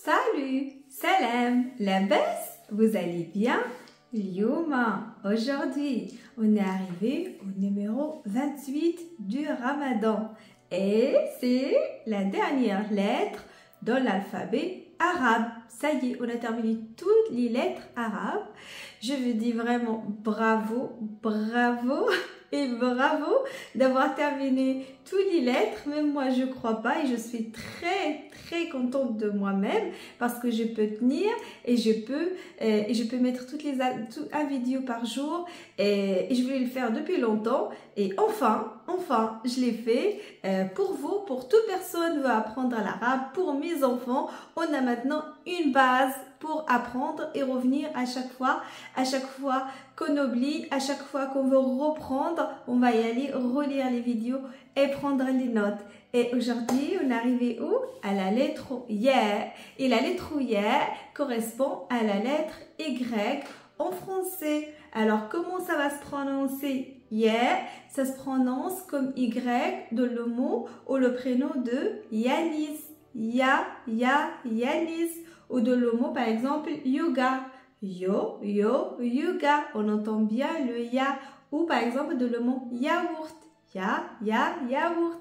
Salut, salam, labas, vous allez bien? Lyouma, aujourd'hui, on est arrivé au numéro 28 du Ramadan et c'est la dernière lettre dans l'alphabet arabe. Ça y est, on a terminé toutes les lettres arabes. Je vous dis vraiment bravo, bravo et bravo d'avoir terminé toutes les lettres. Même moi, je crois pas et je suis très contente de moi-même parce que je peux tenir et je peux mettre un vidéo par jour et je voulais le faire depuis longtemps et enfin, je l'ai fait pour vous, pour toute personne veut apprendre l'arabe, pour mes enfants. On a maintenant une base pour apprendre et revenir à chaque fois qu'on oublie, à chaque fois qu'on veut reprendre, on va y aller relire les vidéos et prendre les notes. Et aujourd'hui, on est arrivé où? À la lettre Ya. Et la lettre Ya correspond à la lettre Y en français. Alors, comment ça va se prononcer? Ya, ça se prononce comme Y de le mot ou le prénom de Yanis. Yanis. Ou de le mot, par exemple, yoga. Yoga. On entend bien le ya. Ou par exemple, de le mot yaourt. Yaourt.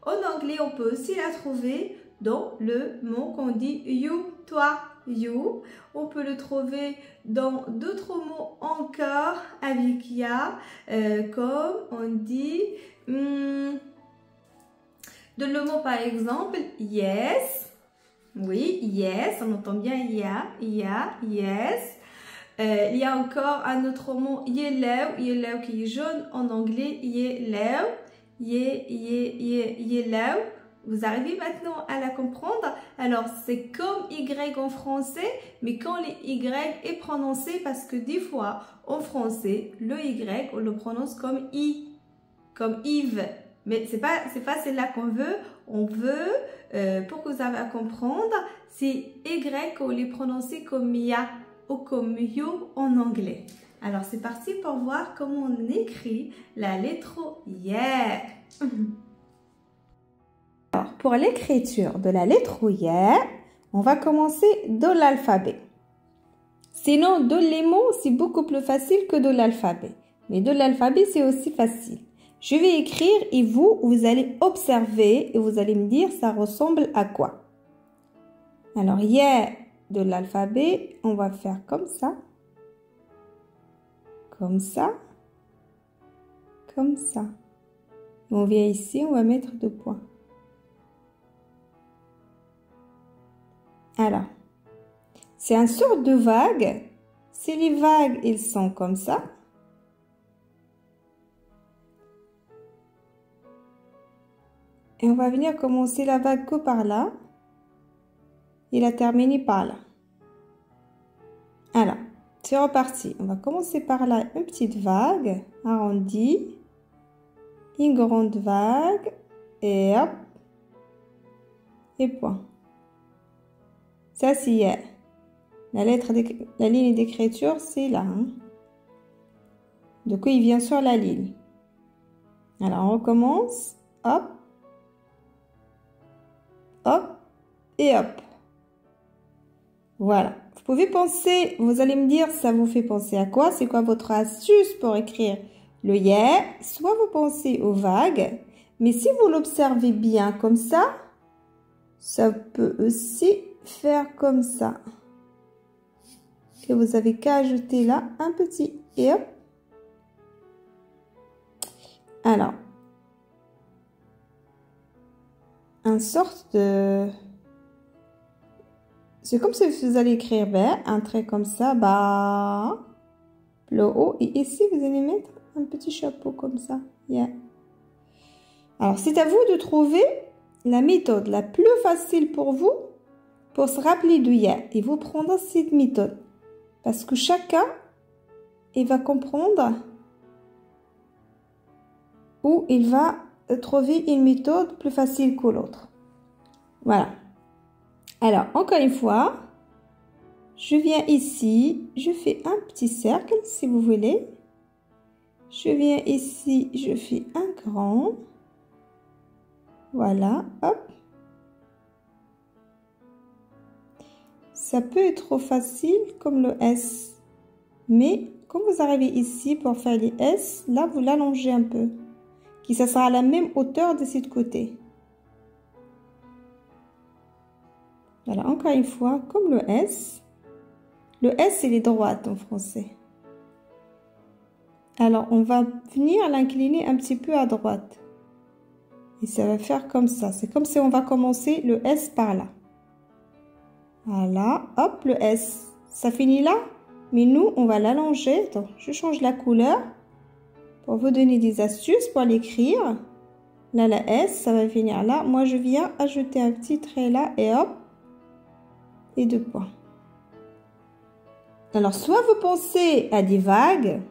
En anglais, on peut aussi la trouver dans le mot qu'on dit you, toi, you. On peut le trouver dans d'autres mots encore avec ya, comme on dit de le mot par exemple yes. Oui, yes, on entend bien ya, yes. Il y a encore un autre mot yellow qui est jaune en anglais, yellow. Vous arrivez maintenant à la comprendre? Alors, c'est comme Y en français, mais quand le Y est prononcé, parce que des fois, en français, le Y, on le prononce comme I, comme Yves. Mais c'est pas celle-là qu'on veut. On veut, pour que vous arriviez à comprendre, c'est Y qu'on les prononce comme Ya ou comme You en anglais. Alors, c'est parti pour voir comment on écrit la lettre Ya. Alors, pour l'écriture de la lettre Ya, on va commencer de l'alphabet. Sinon, de les mots, c'est beaucoup plus facile que de l'alphabet. Mais de l'alphabet, c'est aussi facile. Je vais écrire et vous allez observer et vous allez me dire ça ressemble à quoi. Alors, Ya de l'alphabet, on va faire comme ça. Comme ça. Comme ça. On vient ici, on va mettre 2 points. Alors, c'est une sorte de vague. Si les vagues, ils sont comme ça. Et on va venir commencer la vague que par là. Et la terminer par là. Alors, c'est reparti. On va commencer par là, une petite vague arrondie. Une grande vague. Et hop. Et point. Ça, c'est la ligne d'écriture, c'est là. Hein. Du coup, il vient sur la ligne. Alors, on recommence. Hop. Hop. Et hop. Voilà. Vous pouvez penser, vous allez me dire, ça vous fait penser à quoi? C'est quoi votre astuce pour écrire le Ya? Soit vous pensez aux vagues, mais si vous l'observez bien comme ça peut aussi faire comme ça. Et vous avez qu'à ajouter là un petit et hop. Alors, une sorte de... C'est comme si vous allez écrire un trait comme ça, bas, le haut. Et ici, vous allez mettre un petit chapeau comme ça. Yeah. Alors, c'est à vous de trouver la méthode la plus facile pour vous pour se rappeler du Ya. Et vous prendre cette méthode. Parce que chacun, il va comprendre ou il va trouver une méthode plus facile que l'autre. Voilà. Alors, encore une fois, je viens ici, je fais un petit cercle, si vous voulez. Je viens ici, je fais un grand. Voilà, hop. ça peut être trop facile comme le S. Mais quand vous arrivez ici pour faire les S, là, vous l'allongez un peu. Qui ça sera à la même hauteur de ce côté. Voilà, encore une fois, comme le S. Le S, il est droite en français. Alors, on va venir l'incliner un petit peu à droite. Et ça va faire comme ça. C'est comme si on va commencer le S par là. Voilà, hop, le S. Ça finit là, mais nous, on va l'allonger. Attends, je change la couleur pour vous donner des astuces pour l'écrire. Là, la S, ça va venir là. Moi, je viens ajouter un petit trait là et hop, et 2 points. Alors, soit vous pensez à des vagues,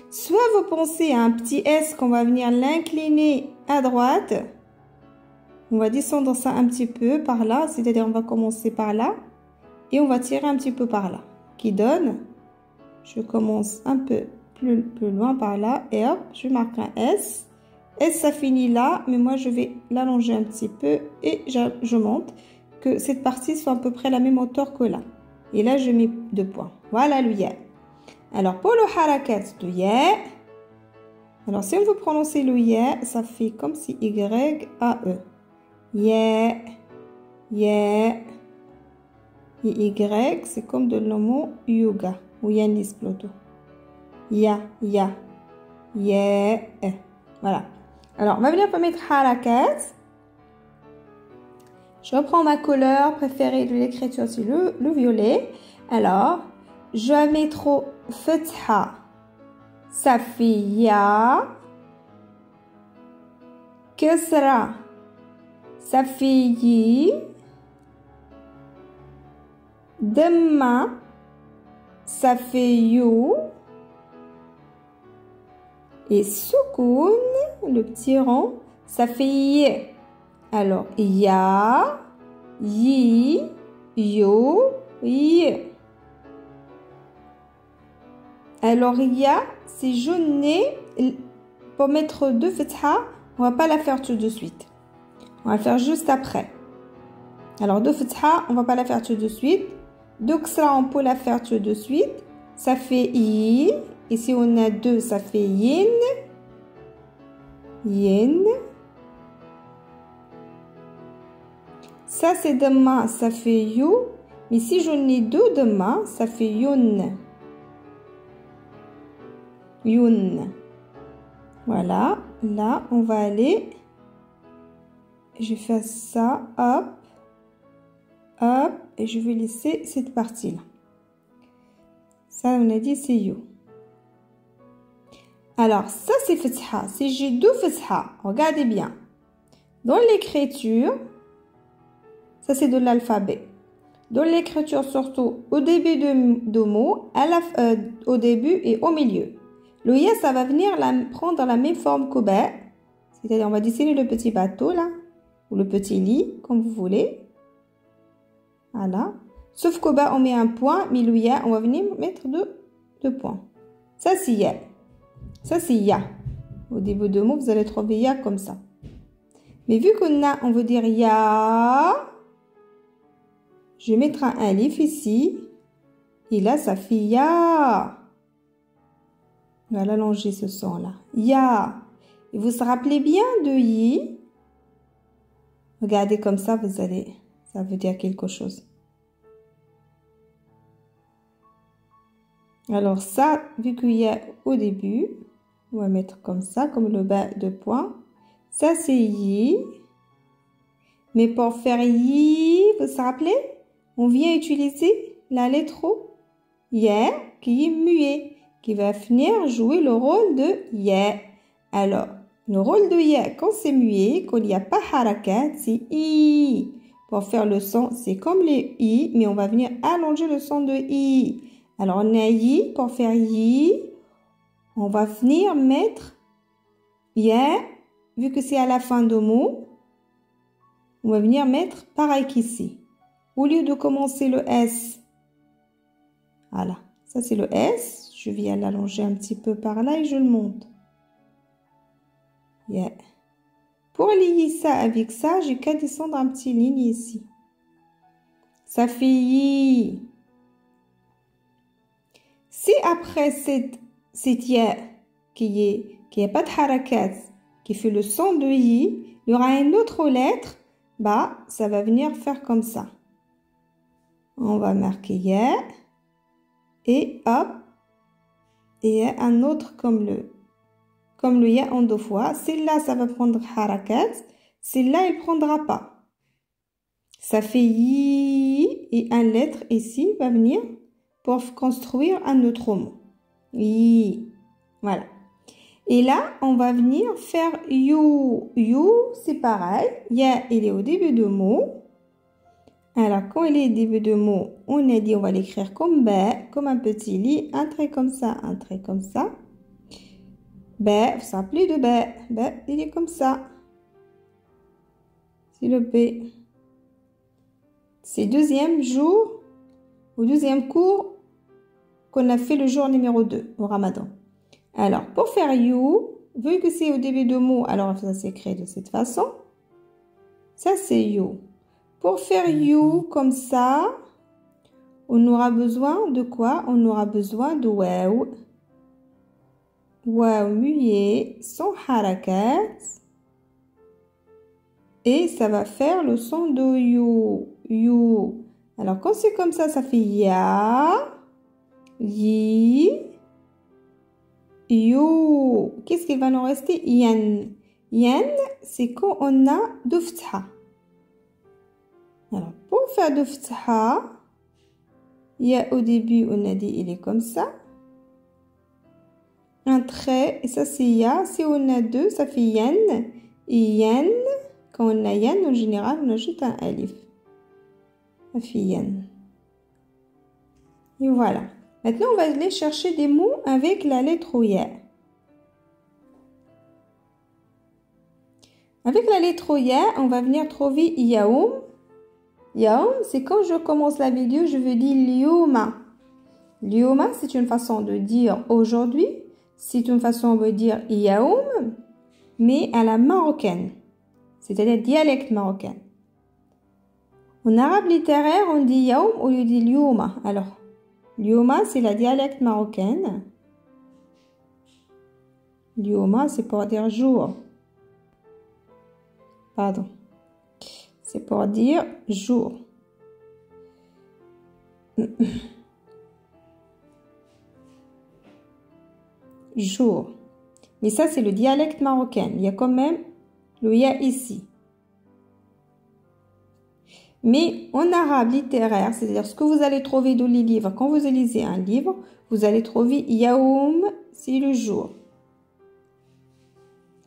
soit vous pensez à un petit S qu'on va venir l'incliner à droite. On va descendre ça un petit peu par là, c'est-à-dire on va commencer par là et on va tirer un petit peu par là. Qui donne, je commence un peu plus loin par là et hop, je marque un S. S, ça finit là, mais moi je vais l'allonger un petit peu et je monte que cette partie soit à peu près la même hauteur que là. Et là, je mets 2 points. Voilà le ya. Alors, pour le harakat de ya, alors si on veut prononcer le ya, ça fait comme si Y-A-E. Ya, ya. Et Y, c'est comme de le mot yoga, ou yanis plutôt. Ya, ya, ya. Voilà. Alors, on va venir pour mettre harakat. Je reprends ma couleur préférée de l'écriture, c'est le violet. Alors, je vais mettre fatha. Ça fait ya. Kasra. Ça fait yi. Damma. Ça fait you. Et soukoun, le petit rond, ça fait y. Alors, ya, yi, yo, yi. Alors, ya, si je n'ai, pour mettre 2 fatha, on va pas la faire tout de suite. On va le faire juste après. Alors, 2 fatha, on va pas la faire tout de suite. 2 kasra, on peut la faire tout de suite. Ça fait i. Et si on a 2, ça fait yin. Yin. Ça, c'est demain, ça fait you. Mais si j'en ai 2 demain, ça fait yun. Yun. Voilà. Là, on va aller. Je fais ça. Hop. Hop. Et je vais laisser cette partie-là. Ça, on a dit, c'est you. Alors, ça, c'est fatha. Si j'ai 2 fatha, regardez bien. Dans l'écriture, ça, c'est de l'alphabet. Dans l'écriture, surtout au début de mots, au début et au milieu. Le ya, ça va venir prendre la même forme que ba. C'est-à-dire, on va dessiner le petit bateau, là. Ou le petit lit, comme vous voulez. Voilà. Sauf que ba, on met un point. Mais le ya, on va venir mettre 2 points. Ça, c'est ya. Ça, c'est ya. Au début de mots, vous allez trouver ya comme ça. Mais vu qu'on a, on veut dire ya... Je vais mettre un alif ici. Et là, ça fait ya. On va l'allonger ce son-là. Ya. Et vous vous rappelez bien de yi. Regardez comme ça, ça veut dire quelque chose. Alors ça, vu qu'il y a au début, on va mettre comme ça, comme le bas de point. Ça, c'est yi. Mais pour faire yi, vous vous rappelez? On vient utiliser la lettre ya qui est muet, qui va venir jouer le rôle de ya. Alors, le rôle de ya, quand c'est muet, quand il n'y a pas harakat, c'est i. Pour faire le son, c'est comme les i, mais on va venir allonger le son de i. Alors, on a i, pour faire yi, on va venir mettre ya, vu que c'est à la fin de mot, on va venir mettre pareil qu'ici. Au lieu de commencer le S, voilà, ça c'est le S, je viens l'allonger un petit peu par là et je le monte. Yeah. Pour lier ça avec ça, j'ai qu'à descendre un petit ligne ici. Ça fait yi. Si après cette ya qui est pas de harakat, qui fait le son de yi, il y aura une autre lettre, bah, ça va venir faire comme ça. On va marquer ya et hop, et un autre comme le ya en deux fois. Celle-là, ça va prendre harakat, celle-là, il prendra pas. Ça fait yi et une lettre ici va venir pour construire un autre mot. Yi. Voilà. Et là, on va venir faire you. You, c'est pareil. Ya, il est au début de mot. Alors, quand il est au début de mot, on a dit on va l'écrire comme B, comme un petit lit, un trait comme ça, un trait comme ça. B, ça plus de B. B, il est comme ça. C'est le B. C'est deuxième jour, ou deuxième cours qu'on a fait le jour numéro 2 au Ramadan. Alors, pour faire you, vu que c'est au début de mot, alors ça s'écrit de cette façon. Ça, c'est you. Pour faire you comme ça, on aura besoin de quoi? On aura besoin de waw. Waw muet, sans harakat. Et ça va faire le son de you. You. Alors, quand c'est comme ça fait ya, yi, you. Qu'est-ce qu'il va nous rester? Yan. Yan, c'est quand on a deux ftha. Alors, pour faire deux ftha, ya au début, on a dit il est comme ça. Un trait, et ça c'est ya. Si on a deux, ça fait yan. Et yan, quand on a yan, en général, on ajoute un alif. Ça fait yan. Et voilà. Maintenant, on va aller chercher des mots avec la lettre ya. Avec la lettre ya, on va venir trouver yaoum. Yaoum, c'est quand je commence la vidéo, je veux dire lyouma. Lyouma, c'est une façon de dire aujourd'hui. C'est une façon de dire yaoum, mais à la marocaine. C'est-à-dire dialecte marocain. En arabe littéraire, on dit yaoum au lieu de lyouma. Alors, lyouma, c'est la dialecte marocaine. Lyouma, c'est pour dire jour. Pardon. C'est pour dire jour. Jour. Mais ça, c'est le dialecte marocain. Il y a quand même le ya ici. Mais en arabe littéraire, c'est-à-dire ce que vous allez trouver dans les livres, quand vous lisez un livre, vous allez trouver yaoum, c'est le jour.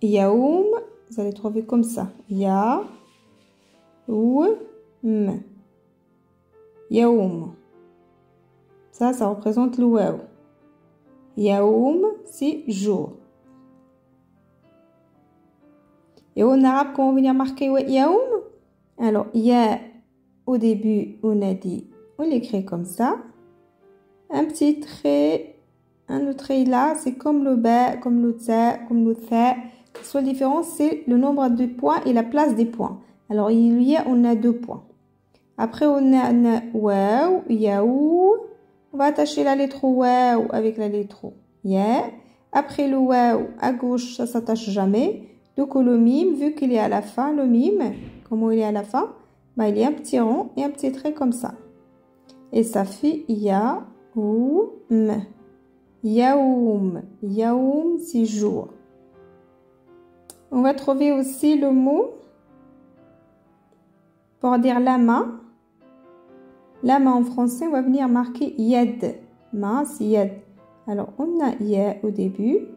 Yaoum, vous allez trouver comme ça. Ya, ou, m. Yaoum. Ça représente le waw. Yaoum, c'est jour. Et en arabe, quand on vient marquer yaoum, alors, ya, au début, on a dit, on l'écrit comme ça. Un petit trait, un autre trait là, c'est comme le ba, comme le ta, comme le tha. La seule différence, c'est le nombre de points et la place des points. Alors, il y a, on a 2 points. Après, on a waw, yaou. On va attacher la lettre waw avec la lettre ya. Après le waw, à gauche, ça s'attache jamais. Donc, le mime, vu qu'il est à la fin, le mime, comment il est à la fin, bah, il y a un petit rond et un petit trait comme ça. Et ça fait yaoum. Yaoum. Yaoum, c'est jour. On va trouver aussi le mot pour dire la main. La main en français, on va venir marquer yad. Main, c'est yad. Alors, on a ya au début.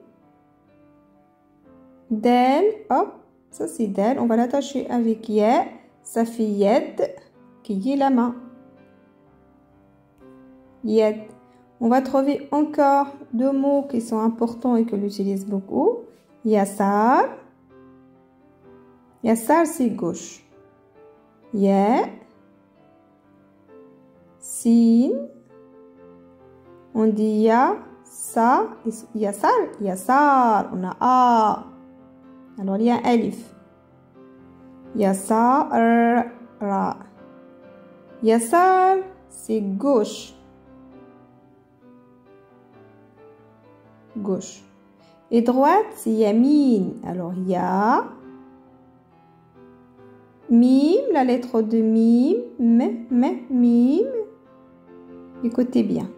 Dal, hop, ça c'est dal. On va l'attacher avec ya. Ça fait yad, qui est la main. Yad. On va trouver encore 2 mots qui sont importants et que l'utilise beaucoup. Yassar. Yassar, c'est gauche. Ya. Sin. On dit ya, sa, yassar, yassar. On a a. Alors, il y a un alif. Yassar, ra. Yasar, c'est gauche. Gauche. Et droite, c'est yamin. Alors, ya. Mim, la lettre de mim. Mim. Écoutez bien.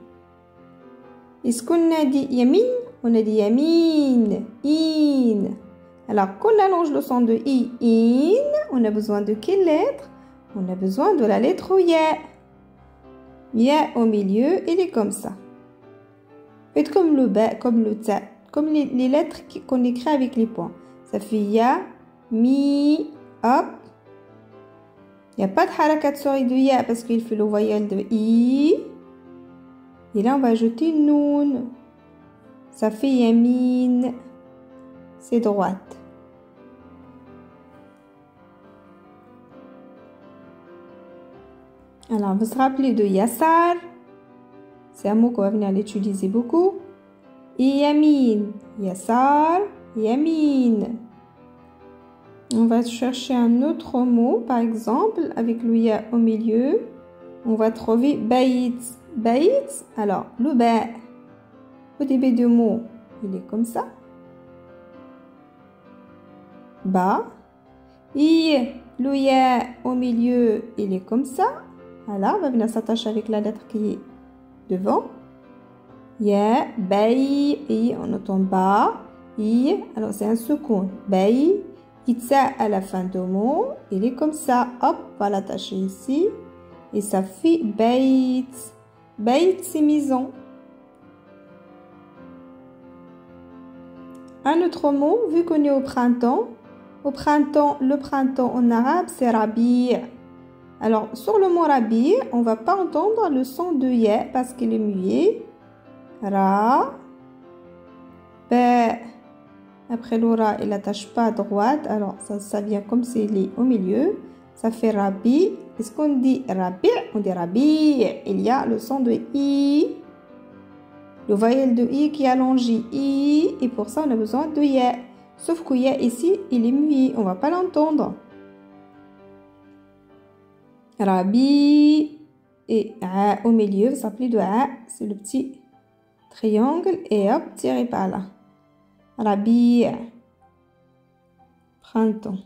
Est-ce qu'on a dit yamin? On a dit yamin. In. Alors, quand on allonge le son de i, in, on a besoin de quelle lettre? On a besoin de la lettre ya. Ya au milieu, il est comme ça. Faites comme le ba, comme le ta, comme les lettres qu'on écrit avec les points. Ça fait ya, mi, hop. Il n'y a pas de harakat sur de ya parce qu'il fait le voyelle de i. Et là, on va ajouter noun. Ça fait yamin. C'est droite. Alors, vous vous rappelez de yasar. C'est un mot qu'on va venir l'utiliser beaucoup. Et yamin. Yasar, yamin. On va chercher un autre mot, par exemple, avec le ya au milieu. On va trouver bayit. Bayit, alors, le ba. Au début du mot, il est comme ça. Ba. I, le ya au milieu, il est comme ça. Voilà, on va venir s'attacher avec la lettre qui est devant. Ya, bay, et on entend ba. I, alors c'est un secours. Bay, itza à la fin du mot, il est comme ça. Hop, on va l'attacher ici. Et ça fait bayit. Bayit, c'est maison. Un autre mot, vu qu'on est au printemps, le printemps en arabe, c'est rabi'. Alors, sur le mot rabi', on ne va pas entendre le son de ya parce qu'il est muet. Ra, ba. Après le ra, il n'attache pas à droite. Alors, ça vient comme s'il est au milieu. Ça fait rabi'. Est-ce qu'on dit rabi'? On dit rabi'. Il y a le son de i. Le voyelle de i qui est allongé i. Et pour ça, on a besoin de ya. Sauf que ya ici, il est muet. On ne va pas l'entendre. Rabi. Et a au milieu, ça s'appelle de a. C'est le petit triangle. Et hop, tiré par là. Rabi. Printemps.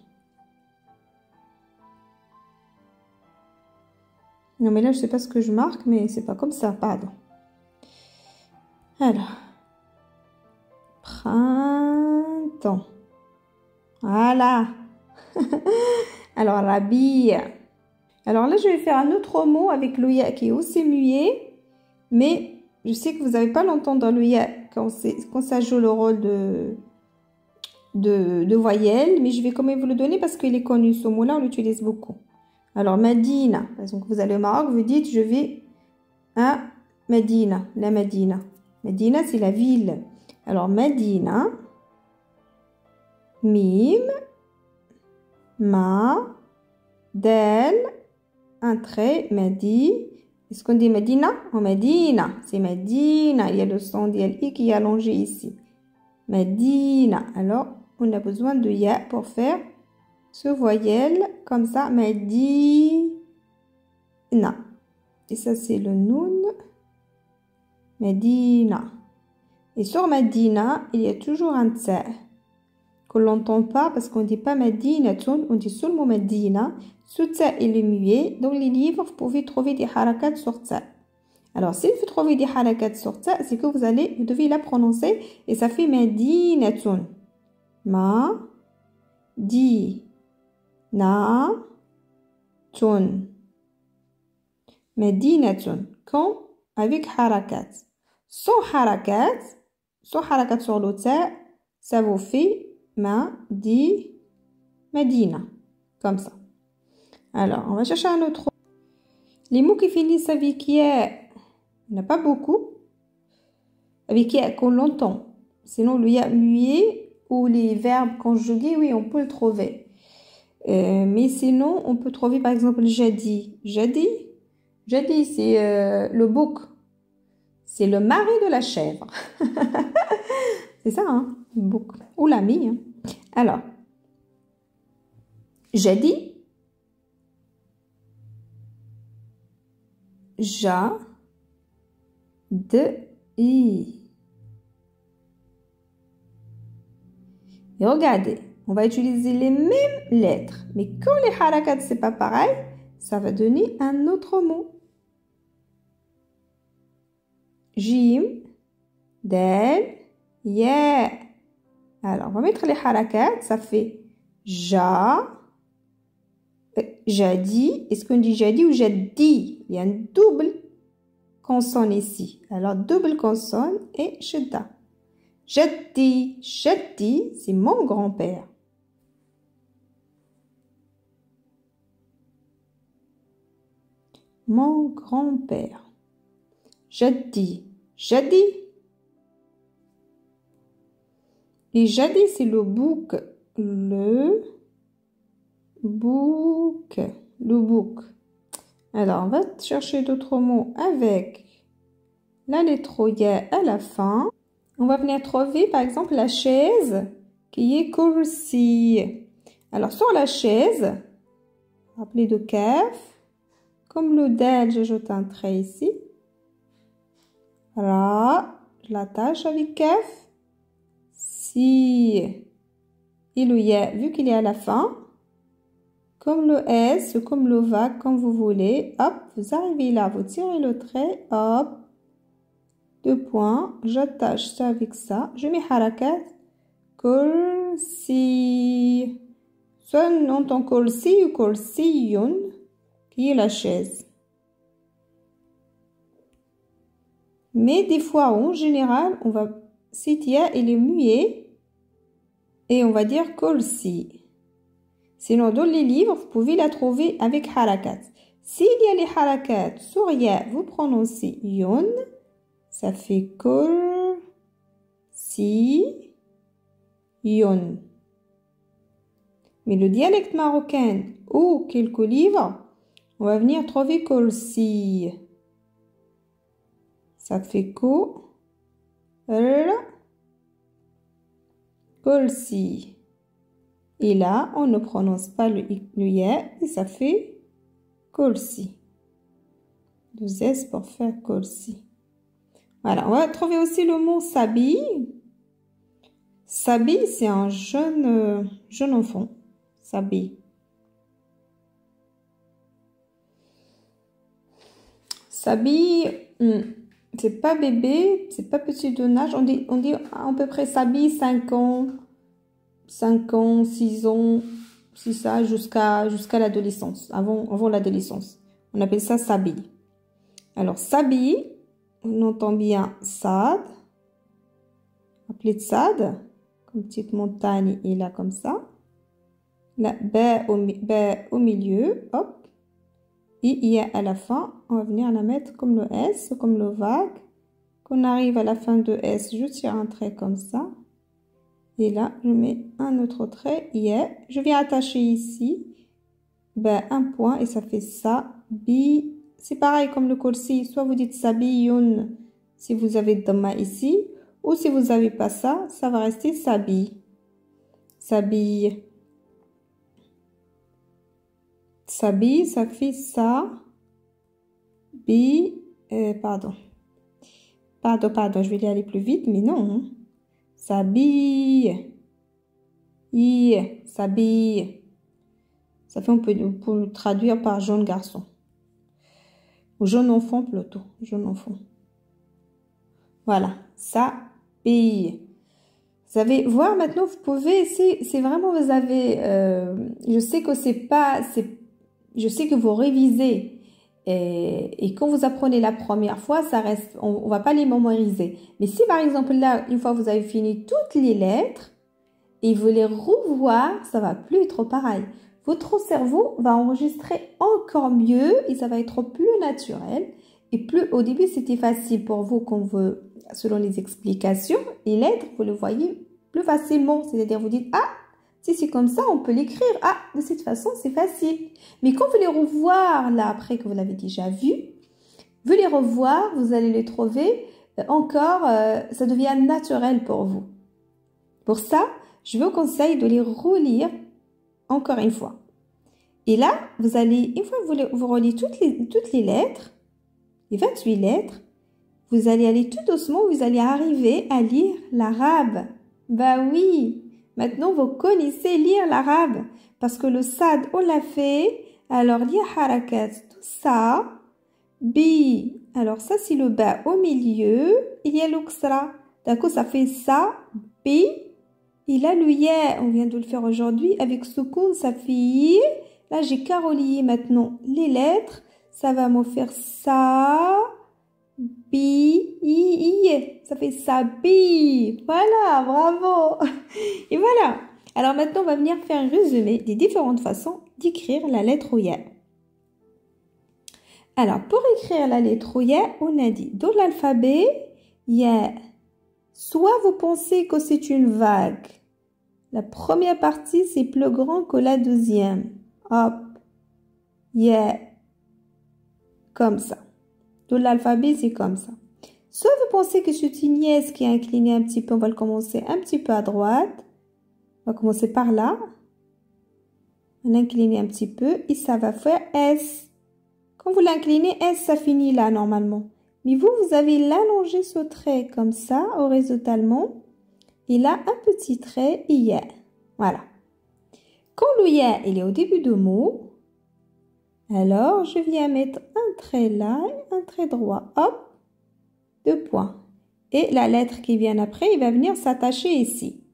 Non, mais là, je sais pas ce que je marque, mais c'est pas comme ça, pardon. Alors. Printemps. Voilà. Alors, rabi. Alors là, je vais faire un autre mot avec le ya qui est aussi muet. Mais je sais que vous n'avez pas l'entendre le ya quand ça joue le rôle de voyelle. Mais je vais quand même vous le donner parce qu'il est connu. Ce mot-là, on l'utilise beaucoup. Alors, Medina. Par exemple, vous allez au Maroc, vous dites, je vais à Medina. La Medina. Medina, c'est la ville. Alors, Medina. Mim. Ma. Del. Un trait. Medi. Est-ce qu'on dit Medina? En Medina. C'est Medina. Il y a le son d'I qui est allongé ici. Medina. Alors, on a besoin de ya pour faire ce voyelle comme ça. Medina. Et ça, c'est le noun. Medina. Et sur Medina, il y a toujours un tsa qu'on l'entend pas parce qu'on ne dit pas Medina, on dit seulement Medina. Ce tsa, il est muet. Dans les livres, vous pouvez trouver des harakats sur tsa. Alors, si vous trouvez des harakats sur tsa, c'est que vous devez la prononcer et ça fait Medinatun. Ma, di, na, tun. Medinatun. Quand avec harakat. Sans harakat sur le ta, ça vous fait ma, di, Medina. Comme ça. Alors, on va chercher un autre. Les mots qui finissent avec ya, il n'y en a pas beaucoup. Avec ya qu'on l'entend. Sinon, le ya muet ou les verbes conjugués, oui, on peut le trouver. Mais sinon, on peut trouver par exemple jadi. Jadi, c'est le bouc. C'est le mari de la chèvre. C'est ça, hein, le bouc. Ou l'ami. Hein. Alors, jadi. ja, d, i. Et regardez, on va utiliser les mêmes lettres. Mais quand les harakat, c'est pas pareil, ça va donner un autre mot. Jim, del, ya. Alors, on va mettre les harakat. Ça fait ja, jadi. Est-ce qu'on dit jadi ou jadi? Il y a une double consonne ici. Alors, double consonne et shadda. Jaddi, jaddi, c'est mon grand-père. Mon grand-père. Jaddi, jaddi. Et jaddi, c'est le bouc. Le bouc. Le bouc. Alors, on va chercher d'autres mots avec la lettre ya à la fin. On va venir trouver, par exemple, la chaise qui est kursi. Alors, sur la chaise, rappelez de kaf. Comme le dal, j'ajoute un trait ici. Ra, je l'attache avec kaf. Si. Et le ya, vu qu'il est à la fin, comme le S ou comme le va, comme vous voulez, hop, vous arrivez là, vous tirez le trait, hop. 2 points, j'attache ça avec ça, je mets harakat, kursi. Soit on entend kursi ou kursiyun, qui est la chaise. Mais des fois, en général, on va, si tia, il est muet, et on va dire kursi. Sinon, dans les livres, vous pouvez la trouver avec harakat. S'il y a les harakat sur ya, vous prononcez yun. Ça fait kol, si, yon. Mais le dialecte marocain ou quelques livres, on va venir trouver kol, si. Ça fait ko, r, kol, si. Et là, on ne prononce pas le ya et ça fait kol, si. 2 S pour faire kol, si. Voilà, on va trouver aussi le mot sabi. Sabi, c'est un jeune enfant. Sabi. Sabi, c'est pas bébé, c'est pas petit de nage. On dit à peu près sabi, 5 ans, 6 ans, c'est ça, jusqu'à l'adolescence, avant l'adolescence. On appelle ça sabi. Alors, sabi, on entend bien Sad, appelé Tsad, comme petite montagne, il a comme ça. La ba au milieu, hop. Et il y a à la fin, on va venir la mettre comme le S, comme le vague. Quand on arrive à la fin de S, je tire un trait comme ça. Et là, je mets un autre trait, yeah. Je viens attacher ici, un point, et ça fait ça, bi. C'est pareil comme le kursi, soit vous dites sabiyun si vous avez dhamma ici, ou si vous n'avez pas ça, ça va rester sabi. Sabi. Sabi, ça fait ça. Bi, pardon, je vais y aller plus vite, mais non. Sabi. Sabi. Ça fait, on peut le traduire par jeune garçon. Ou jeune enfant plutôt, jeune enfant. Voilà, ça, paye. Vous savez, voir maintenant, vous pouvez, c'est vraiment, vous avez, je sais que je sais que vous révisez, et quand vous apprenez la première fois, ça reste, on va pas les mémoriser. Mais si par exemple là, une fois vous avez fini toutes les lettres, et vous les revoir, ça va plus être pareil. Votre cerveau va enregistrer encore mieux et ça va être plus naturel. Et plus au début, c'était facile pour vous quand vous, selon les explications, les lettres, vous le voyez plus facilement. C'est-à-dire, vous dites, ah, si c'est comme ça, on peut l'écrire. Ah, de cette façon, c'est facile. Mais quand vous les revoir, là, après que vous l'avez déjà vu, vous les revoir, vous allez les trouver encore, ça devient naturel pour vous. Pour ça, je vous conseille de les relire encore une fois. Et là, vous allez, une fois que vous relisez toutes les lettres, les 28 lettres, vous allez aller tout doucement, vous allez arriver à lire l'arabe. Bah oui, maintenant vous connaissez lire l'arabe parce que le sad, on l'a fait. Alors, lire harakat, tout ça. Bi, alors ça c'est le ba au milieu. Il y a l'uksra. D'accord, ça fait ça, bi. Il a le ya, on vient de le faire aujourd'hui avec soukoun, ça fait yi. Là, j'ai carolié maintenant les lettres. Ça va me faire ça, bi, i. Ça fait ça, bi. Voilà, bravo. Et voilà. Alors maintenant, on va venir faire un résumé des différentes façons d'écrire la lettre ya. Alors, pour écrire la lettre ya, on a dit dans l'alphabet, ya. Soit vous pensez que c'est une vague. La première partie, c'est plus grand que la deuxième. Hop. Ya. Comme ça. Dans l'alphabet, c'est comme ça. Soit vous pensez que c'est une S qui est inclinée un petit peu. On va le commencer un petit peu à droite. On va commencer par là. On incline un petit peu et ça va faire S. Quand vous l'inclinez, S, ça finit là normalement. Mais vous avez l'allongé ce trait comme ça, horizontalement. Et là, un petit trait, ya. Voilà. Quand le ya, il est au début de mot, alors je viens mettre un trait là, un trait droit. Hop, 2 points. Et la lettre qui vient après, il va venir s'attacher ici.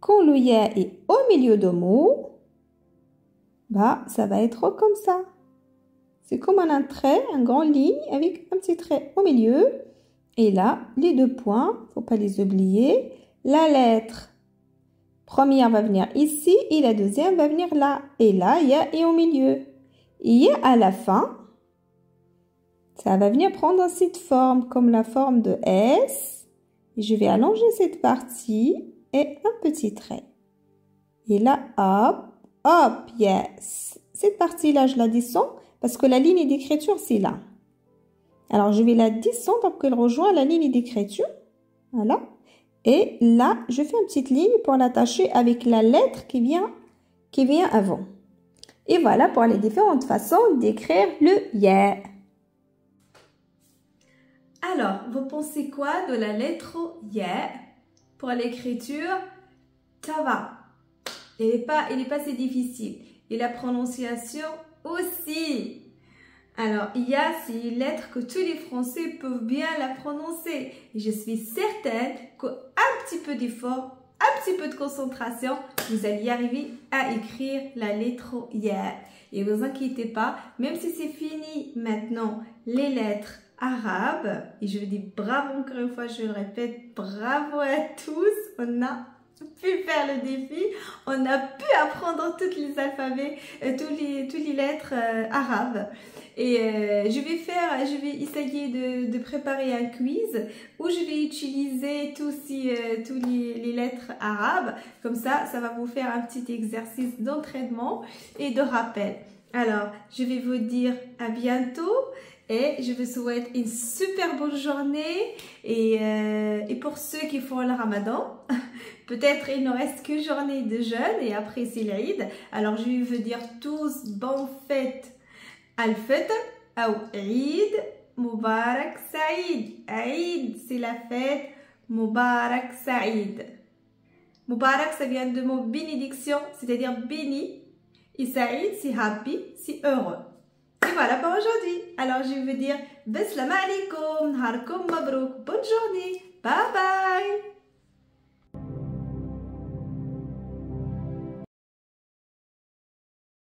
Quand le ya est au milieu de mot, bah, ça va être comme ça. C'est comme un trait, une grande ligne avec un petit trait au milieu. Et là, les 2 points, faut pas les oublier. La lettre première va venir ici et la deuxième va venir là. Et là, ya est au milieu. Et ya à la fin, ça va venir prendre cette forme, comme la forme de S. Et je vais allonger cette partie et un petit trait. Et là, hop, hop, yes. Cette partie-là, je la descends parce que la ligne d'écriture, c'est là. Alors, je vais la descendre pour qu'elle rejoigne la ligne d'écriture. Voilà. Et là, je fais une petite ligne pour l'attacher avec la lettre qui vient avant. Et voilà pour les différentes façons d'écrire le ya. Alors, vous pensez quoi de la lettre ya pour l'écriture? Ça va. Il n'est pas si difficile. Et la prononciation aussi. Alors, ya, c'est une lettre que tous les Français peuvent bien la prononcer. Et je suis certaine qu'un petit peu d'effort, un petit peu de concentration, vous allez y arriver à écrire la lettre ya. Et vous inquiétez pas, même si c'est fini maintenant les lettres arabes, et je vous dis bravo encore une fois, je le répète, bravo à tous, on a pu faire le défi, on a pu apprendre tous les alphabets, toutes les lettres arabes. Et je vais essayer de préparer un quiz où je vais utiliser tous les lettres arabes. Comme ça va vous faire un petit exercice d'entraînement et de rappel. Alors, je vais vous dire à bientôt et je vous souhaite une super bonne journée. Et pour ceux qui font le ramadan, peut-être il ne reste qu'une journée de jeûne et après c'est l'Aïd. Alors, je vais vous dire tous bonne fête. Al-Fitr ou Eid Mubarak Saïd. Eid, c'est la fête. Mubarak Saïd. Mubarak, ça vient de mot bénédiction, c'est-à-dire béni. Et Saïd, c'est happy, c'est heureux. Et voilà pour aujourd'hui. Alors, je vais vous dire Bismillah alaikum, harkum mabrouk, bonne journée. Bye bye.